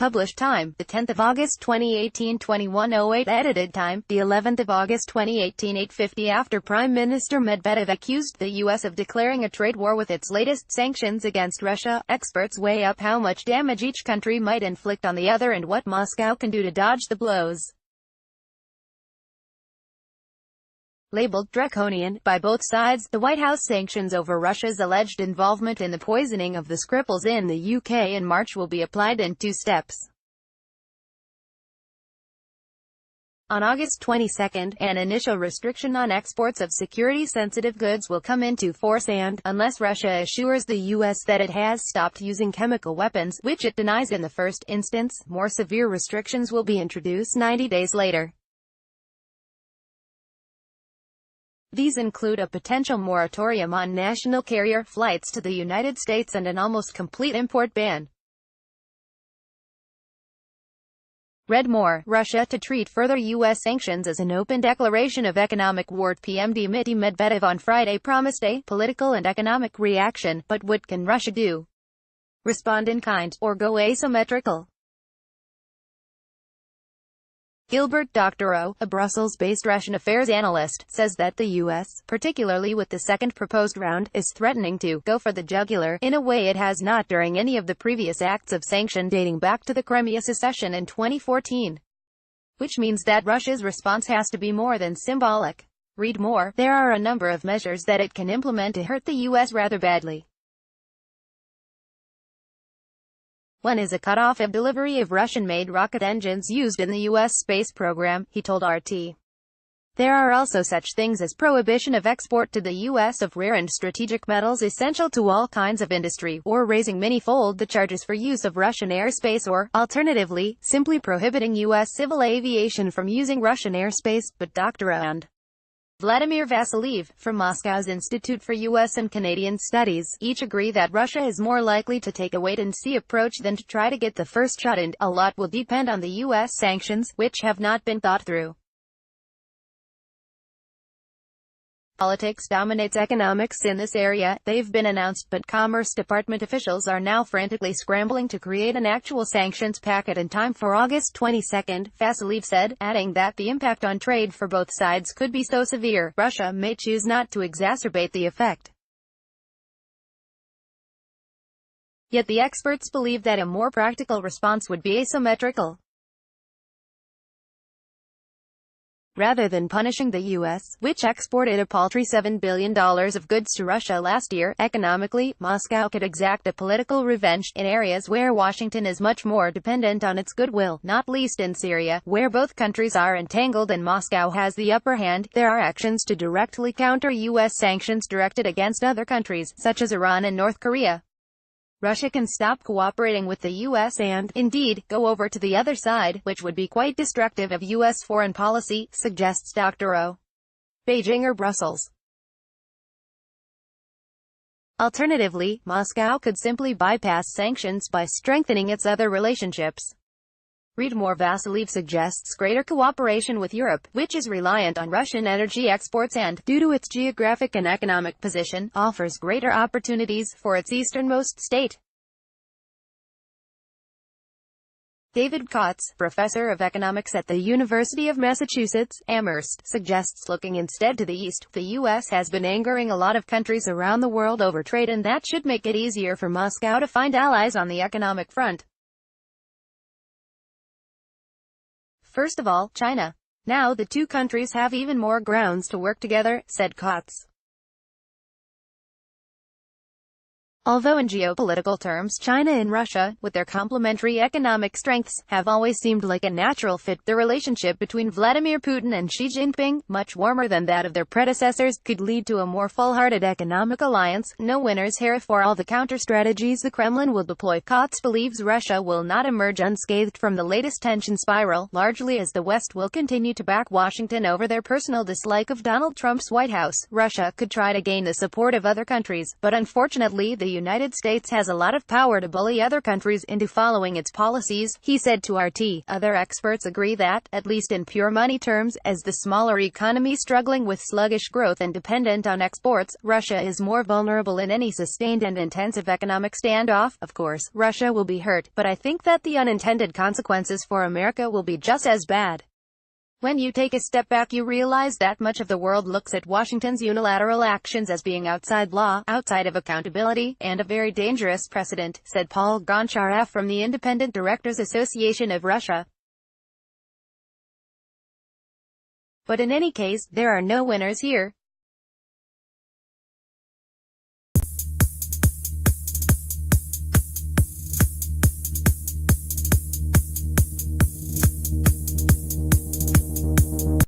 Published time, the 10th of August 2018, 21:08. Edited time, the 11th of August 2018, 8:50. After Prime Minister Medvedev accused the U.S. of declaring a trade war with its latest sanctions against Russia, experts weigh up how much damage each country might inflict on the other and what Moscow can do to dodge the blows. Labeled draconian by both sides, the White House sanctions over Russia's alleged involvement in the poisoning of the Skripals in the UK in March will be applied in 2 steps. On August 22, an initial restriction on exports of security-sensitive goods will come into force and, unless Russia assures the U.S. that it has stopped using chemical weapons, which it denies in the first instance, more severe restrictions will be introduced 90 days later. These include a potential moratorium on national carrier flights to the United States and an almost complete import ban. Read more. Russia to treat further U.S. sanctions as an open declaration of economic war. PM Dmitry Medvedev on Friday promised a political and economic reaction, but what can Russia do? Respond in kind, or go asymmetrical? Gilbert Doctorow, a Brussels-based Russian affairs analyst, says that the U.S., particularly with the second proposed round, is threatening to go for the jugular, in a way it has not during any of the previous acts of sanction dating back to the Crimea secession in 2014. Which means that Russia's response has to be more than symbolic. Read more. There are a number of measures that it can implement to hurt the U.S. rather badly. One is a cutoff of delivery of Russian-made rocket engines used in the U.S. space program, he told RT. There are also such things as prohibition of export to the U.S. of rare and strategic metals essential to all kinds of industry, or raising many-fold the charges for use of Russian airspace, or, alternatively, simply prohibiting U.S. civil aviation from using Russian airspace. But Dr. and Vladimir Vasiliev, from Moscow's Institute for U.S. and Canadian Studies, each agree that Russia is more likely to take a wait-and-see approach than to try to get the first shot, and a lot will depend on the U.S. sanctions, which have not been thought through. Politics dominates economics in this area. They've been announced, but Commerce Department officials are now frantically scrambling to create an actual sanctions packet in time for August 22, Vasiliev said, adding that the impact on trade for both sides could be so severe, Russia may choose not to exacerbate the effect. Yet the experts believe that a more practical response would be asymmetrical. Rather than punishing the U.S., which exported a paltry $7 billion of goods to Russia last year, economically, Moscow could exact a political revenge, in areas where Washington is much more dependent on its goodwill, not least in Syria, where both countries are entangled and Moscow has the upper hand. There are actions to directly counter U.S. sanctions directed against other countries, such as Iran and North Korea. Russia can stop cooperating with the U.S. and, indeed, go over to the other side, which would be quite destructive of U.S. foreign policy, suggests Dr. O. Beijing or Brussels. Alternatively, Moscow could simply bypass sanctions by strengthening its other relationships. Read more. Vasiliev suggests greater cooperation with Europe, which is reliant on Russian energy exports and, due to its geographic and economic position, offers greater opportunities for its easternmost state. David Kotz, professor of economics at the University of Massachusetts, Amherst, suggests looking instead to the east. The U.S. has been angering a lot of countries around the world over trade, and that should make it easier for Moscow to find allies on the economic front. First of all, China. Now the two countries have even more grounds to work together, said Kotz. Although in geopolitical terms China and Russia, with their complementary economic strengths, have always seemed like a natural fit, the relationship between Vladimir Putin and Xi Jinping, much warmer than that of their predecessors, could lead to a more full-hearted economic alliance. No winners here. For all the counter-strategies the Kremlin will deploy, Kotz believes Russia will not emerge unscathed from the latest tension spiral, largely as the West will continue to back Washington over their personal dislike of Donald Trump's White House. Russia could try to gain the support of other countries, but unfortunately the United States has a lot of power to bully other countries into following its policies, he said to RT. Other experts agree that, at least in pure money terms, as the smaller economy struggling with sluggish growth and dependent on exports, Russia is more vulnerable in any sustained and intensive economic standoff. Of course, Russia will be hurt, but I think that the unintended consequences for America will be just as bad. When you take a step back, you realize that much of the world looks at Washington's unilateral actions as being outside law, outside of accountability, and a very dangerous precedent, said Paul Gonchareff from the Independent Directors Association of Russia. But in any case, there are no winners here.